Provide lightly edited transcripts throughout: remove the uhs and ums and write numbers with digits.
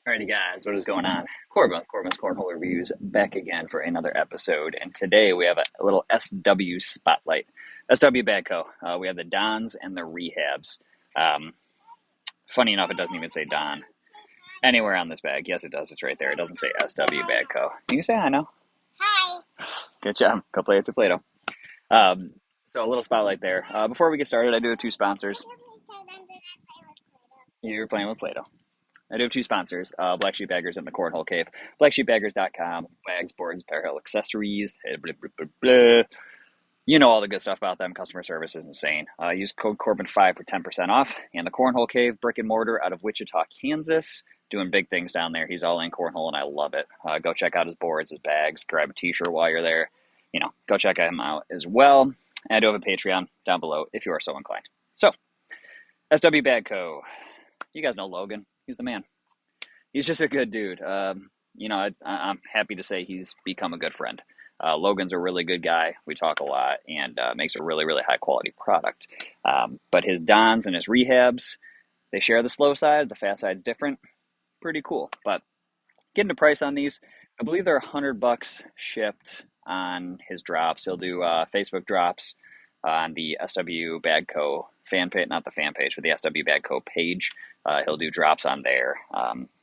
Alrighty, guys, what is going on? Corbin with Corbin's Cornhole Reviews back again for another episode, and today we have a little SW spotlight. SW Badco. We have the Dons and the Rehabs. Um, Funny enough, it doesn't even say Don anywhere on this bag. Yes, it does. It's right there. It doesn't say SW Badco. You can say hi now. Hi. Good job. Go play with the Play-Doh. So a little spotlight there. Before we get started, I do have two sponsors. You're playing with Play-Doh. I do have two sponsors, Black Sheep Baggers and the Cornhole Cave. BlackSheepBaggers.com, wags, boards, apparel, accessories, blah, blah, blah, blah. You know all the good stuff about them. Customer service is insane. Use code Corbin5 for 10% off. And the Cornhole Cave, brick and mortar out of Wichita, Kansas. Doing big things down there. He's all in cornhole, and I love it. Go check out his boards, his bags. Grab a t-shirt while you're there. Go check him out as well. And I do have a Patreon down below if you are so inclined. So, SW Badco. You guys know Logan. He's the man. He's just a good dude. I'm happy to say he's become a good friend. Logan's a really good guy. We talk a lot and makes a really, really high quality product. But his Dons and his Rehabs, they share the slow side. The fast side's different. Pretty cool. But getting the price on these, I believe they're $100 shipped on his drops. He'll do Facebook drops on the SW Badco fan page, not the fan page, but the SW Badco page. He'll do drops on there.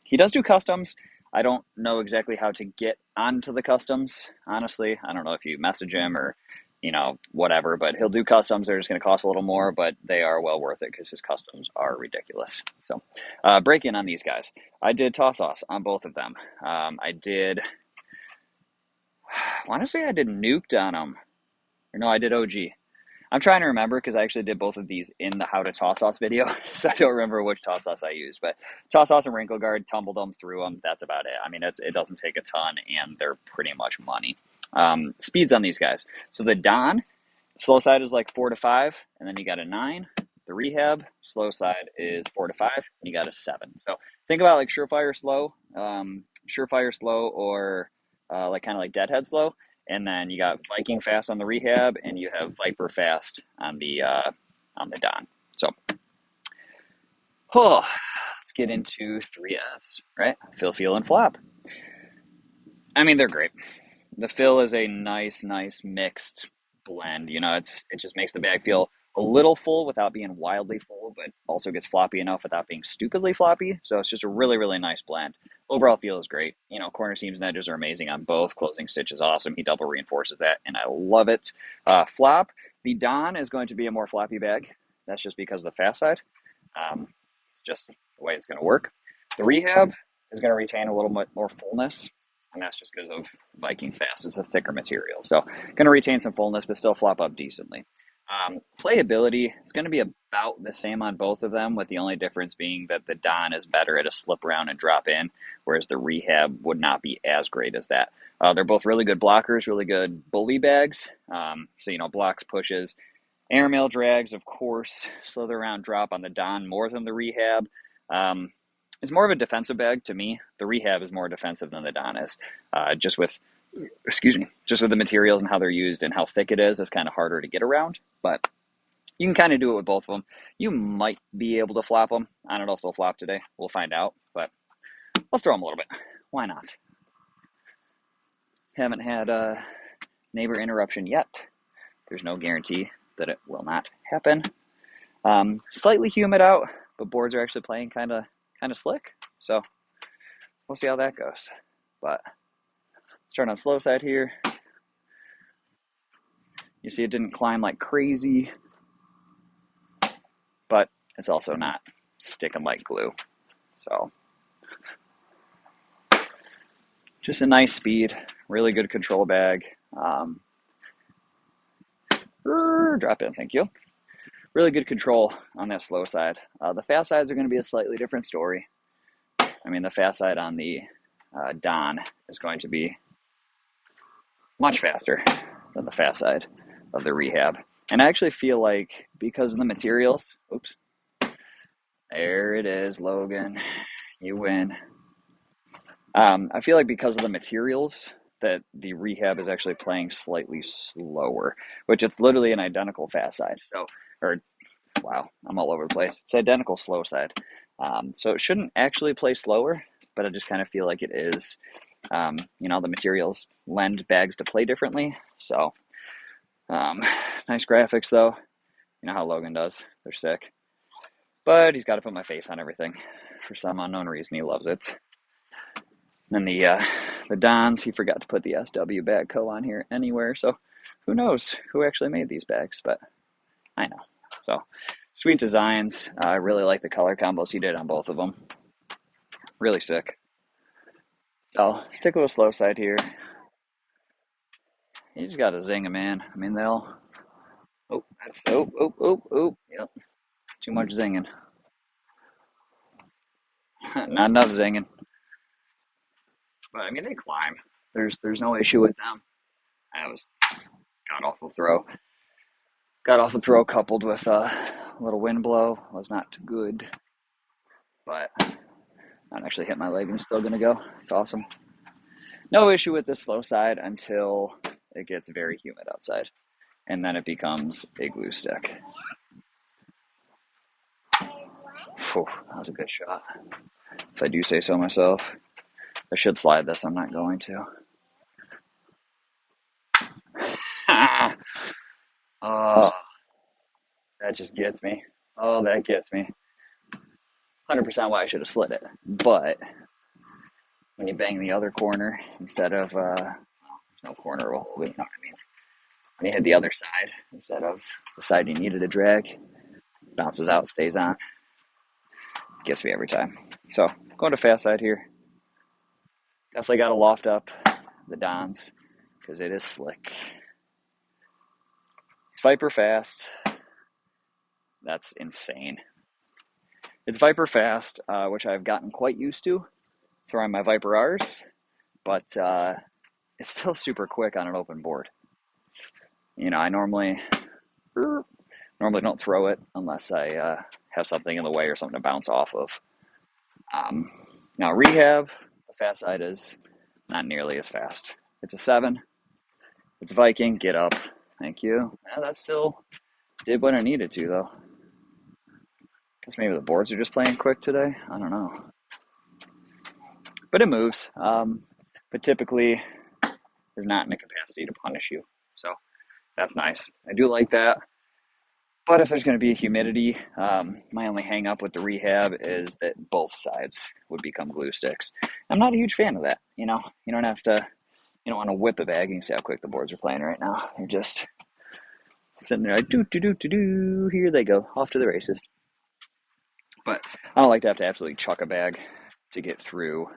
He does do customs. I don't know exactly how to get onto the customs, honestly. I don't know if you message him or, whatever, but he'll do customs. They're just going to cost a little more, but they are well worth it because his customs are ridiculous. So break in on these guys. I did toss-offs on both of them. I want to say I did nuked on them. Or no, I did OG. I'm trying to remember because I actually did both of these in the how to toss sauce video, so I don't remember which toss sauce I used. But toss sauce and wrinkle guard, tumbled them, threw them. That's about it. I mean, it doesn't take a ton, and they're pretty much money. Speeds on these guys. So the Don, slow side is like 4 to 5, and then you got a 9. The Rehab, slow side is 4 to 5, and you got a 7. So think about like surefire slow, or kind of like deadhead slow. And then you got Viking fast on the Rehab, and you have Viper fast on the Don. So, let's get into 3Fs, right? Fill, feel, and flop. I mean, they're great. The fill is a nice mixed blend. It just makes the bag feel a little full without being wildly full, but also gets floppy enough without being stupidly floppy. So it's just a really, really nice blend. Overall feel is great. Corner seams and edges are amazing on both. Closing stitch is awesome. He double reinforces that, and I love it. Flop. The Don is going to be a more floppy bag. That's just because of the fast side. It's just the way it's going to work. The Rehab is going to retain a little bit more fullness, and that's just because of Viking fast. It's a thicker material. So going to retain some fullness, but still flop up decently. Playability, it's going to be about the same on both of them, with the only difference being that the Don is better at a slip around and drop in, whereas the Rehab would not be as great as that. They're both really good blockers, really good bully bags. Blocks, pushes, airmail drags, of course, slow the around drop on the Don more than the Rehab. It's more of a defensive bag to me. The Rehab is more defensive than the Don is, just with the materials and how they're used and how thick it is. It's kind of harder to get around, but you can kind of do it with both of them. You might be able to flop them. I don't know if they'll flop today. We'll find out, but let's throw them a little bit. Why not? Haven't had a neighbor interruption yet. There's no guarantee that it will not happen. Slightly humid out, but boards are actually playing kind of slick. So we'll see how that goes. But start on slow side here. You see it didn't climb like crazy, but it's also not sticking like glue. So just a nice speed, really good control bag. Drop in, thank you. Really good control on that slow side. The fast sides are going to be a slightly different story. I mean, the fast side on the Don is going to be much faster than the fast side of the Rehab. And I actually feel like because of the materials, there it is, Logan, you win. I feel like because of the materials that the Rehab is actually playing slightly slower, which it's literally an identical fast side. Wow, I'm all over the place. It's identical slow side. So it shouldn't actually play slower, but I just kind of feel like it is. The materials lend bags to play differently. So, nice graphics though. You know how Logan does. They're sick. But he's got to put my face on everything. For some unknown reason, he loves it. And then the Dons, he forgot to put the SW bag co on here anywhere. So who knows who actually made these bags, but I know. So sweet designs. I really like the color combos he did on both of them. Really sick. So I'll stick with a slow side here. You just got to zing them in. I mean, they'll. Oh, that's. Oh. Yep. Too much zinging. Not enough zinging. But I mean, they climb. There's no issue with them. That was god awful throw. God awful throw coupled with a little wind blow was not good. But not actually hit my leg and still gonna go. It's awesome. No issue with the slow side until it gets very humid outside. And then it becomes a glue stick. Whew, that was a good shot. If I do say so myself. I should slide this, I'm not going to. Oh, that just gets me. Oh, that gets me. 100% why I should have slid it. But when you bang the other corner instead of, no corner will hold it, you know what I mean? When you hit the other side instead of the side you needed to drag, bounces out, stays on. Gets me every time. So, going to fast side here. Definitely got to loft up the Dons because it is slick. It's Viper fast. That's insane. It's Viper fast, which I've gotten quite used to throwing my Viper R's, but it's still super quick on an open board. You know, I normally don't throw it unless I have something in the way or something to bounce off of. Now, Rehab, the fast side is not nearly as fast. It's a 7. It's Viking. Get up. Thank you. Yeah, that still did what I needed to, though. Guess maybe the boards are just playing quick today. I don't know. But it moves. But typically is not in a capacity to punish you. So that's nice. I do like that. But if there's going to be a humidity, my only hang up with the Rehab is that both sides would become glue sticks. I'm not a huge fan of that. You know, you don't want to whip a bag. You can see how quick the boards are playing right now. They're just sitting there like, do. Here they go, off to the races. But I don't like to have to absolutely chuck a bag to get through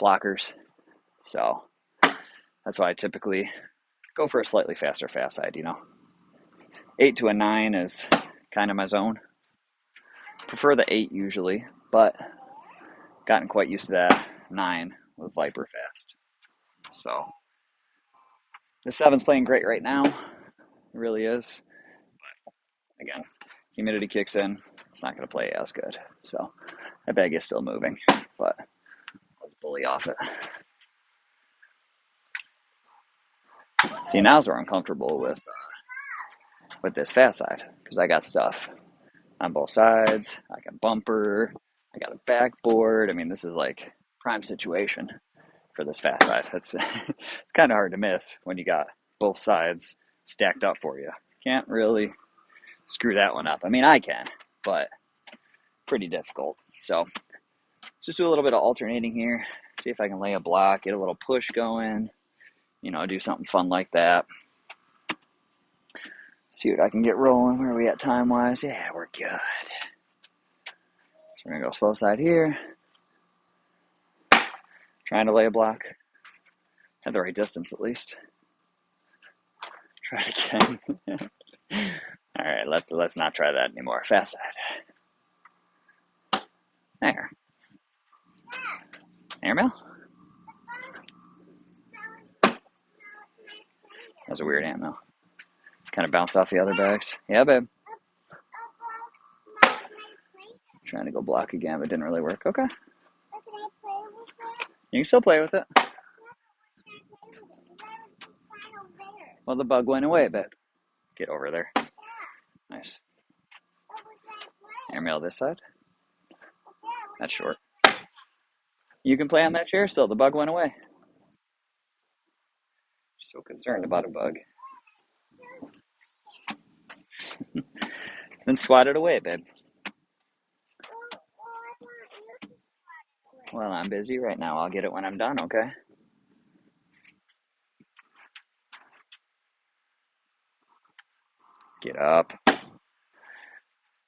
blockers. So that's why I typically go for a slightly faster fast side, 8 to a 9 is kind of my zone. Prefer the 8 usually, but gotten quite used to that 9 with Viper fast. So the 7's playing great right now. It really is. But again, humidity kicks in. It's not going to play as good. So that bag is still moving, but let's bully off it. See, now's where I'm comfortable with this fast side because I got stuff on both sides. I got bumper. I got a backboard. I mean, this is like prime situation for this fast side. It's kind of hard to miss when you got both sides stacked up for you. Can't really screw that one up. I mean, I can, but pretty difficult. So just do a little bit of alternating here. See if I can lay a block, get a little push going, do something fun like that. See what I can get rolling. Where are we at time-wise? Yeah, we're good. So we're going to go slow side here. Trying to lay a block. At the right distance, at least. Try it again. All right, let's not try that anymore. Fast side. There. Airmail? That's a weird airmail. Kind of bounced off the other bags. Yeah, babe. Trying to go block again, but didn't really work. Okay. You can still play with it. Well, the bug went away, babe. Get over there. Nice. Airmail this side. That's short. You can play on that chair still. The bug went away. So concerned about a bug. Then swat it away, babe. Well, I'm busy right now. I'll get it when I'm done, okay? Get up.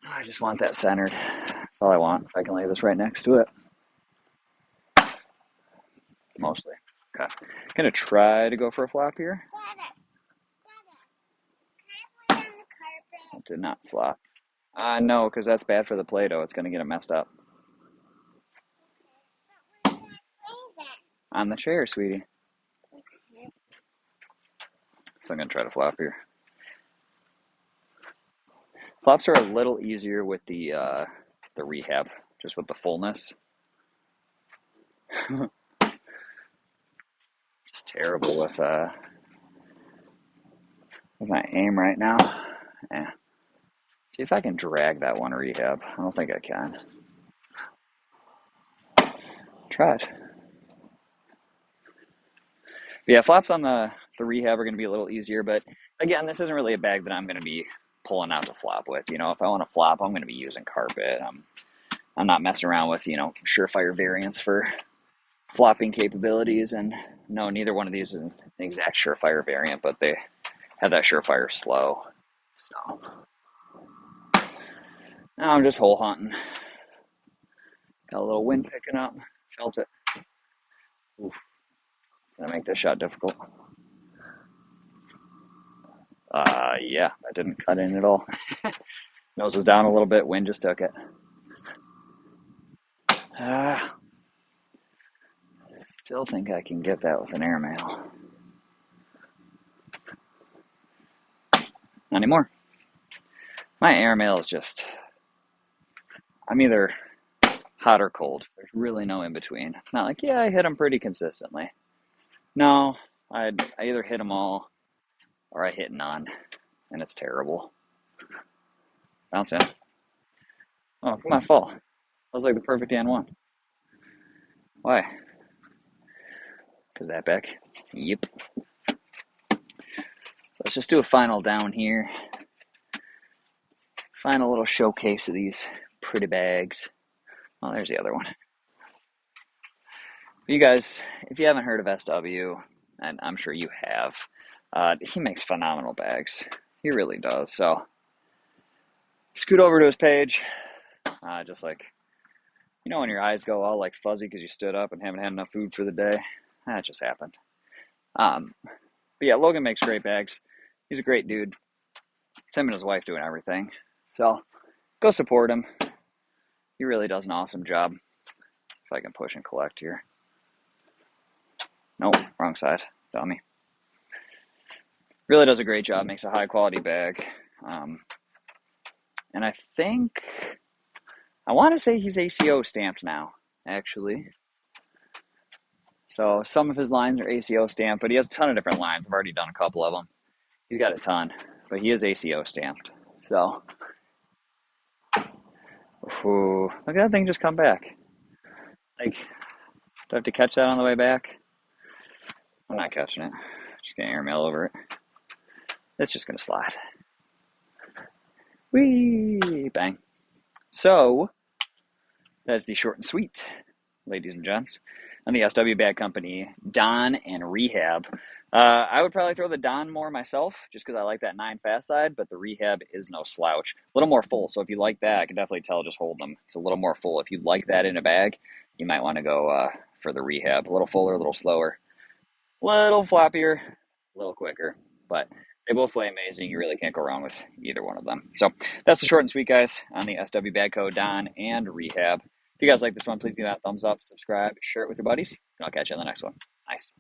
I just want that centered. That's all I want. If I can lay this right next to it. Mostly. Okay. Gonna try to go for a flop here. It did not flop. No, because that's bad for the Play-Doh. It's gonna get it messed up. On the chair, sweetie. So I'm gonna try to flop here. Flops are a little easier with the Rehab, just with the fullness. Just terrible with my aim right now. Yeah. See if I can drag that one Rehab. I don't think I can. Try it. Yeah, flops on the Rehab are going to be a little easier, but again, this isn't really a bag that I'm going to be pulling out to flop with. You know, if I want to flop, I'm going to be using carpet. I'm not messing around with, you know, surefire variants for flopping capabilities. And no, neither one of these is an exact surefire variant, but they have that surefire slow. So now I'm just hole hunting. Got a little wind picking up. Felt it. Oof. It's going to make this shot difficult. Yeah, that didn't cut in at all. Nose was down a little bit. Wind just took it. Still think I can get that with an airmail. Not anymore. My airmail is just, I'm either hot or cold. There's really no in between. It's not like, yeah, I hit them pretty consistently. No, I either hit them all or I hit none, and it's terrible. Bounce in. Oh, come on, fall. That was like the perfect and one. Why? Because that back. Yep. So let's just do a final down here. Final little showcase of these pretty bags. Oh, there's the other one. You guys, if you haven't heard of SW, and I'm sure you have, he makes phenomenal bags. He really does. So scoot over to his page. Just like, you know, when your eyes go all like fuzzy because you stood up and haven't had enough food for the day. That just happened. But yeah, Logan makes great bags. He's a great dude. It's him and his wife doing everything. So go support him. He really does an awesome job. If I can push and collect here. Nope, wrong side. Dummy. Really does a great job. Makes a high quality bag. And I think, I want to say he's ACO stamped now, actually. So some of his lines are ACO stamped, but he has a ton of different lines. I've already done a couple of them. He's got a ton, but he is ACO stamped. So, ooh, look at that thing just come back. Like, do I have to catch that on the way back? I'm not catching it. Just gonna airmail over it. It's just gonna slide. Whee! Bang. So, that's the short and sweet, ladies and gents. On the SW Bag Company, Don and Rehab. I would probably throw the Don more myself, just because I like that 9 fast side, but the Rehab is no slouch. A little more full, so if you like that, I can definitely tell just hold them. It's a little more full. If you like that in a bag, you might want to go for the Rehab. A little fuller, a little slower, a little floppier, a little quicker, but they both play amazing. You really can't go wrong with either one of them. So that's the short and sweet, guys, on the SW Bag Co. Don and Rehab. If you guys like this one, please give that a thumbs up, subscribe, share it with your buddies, and I'll catch you on the next one. Nice.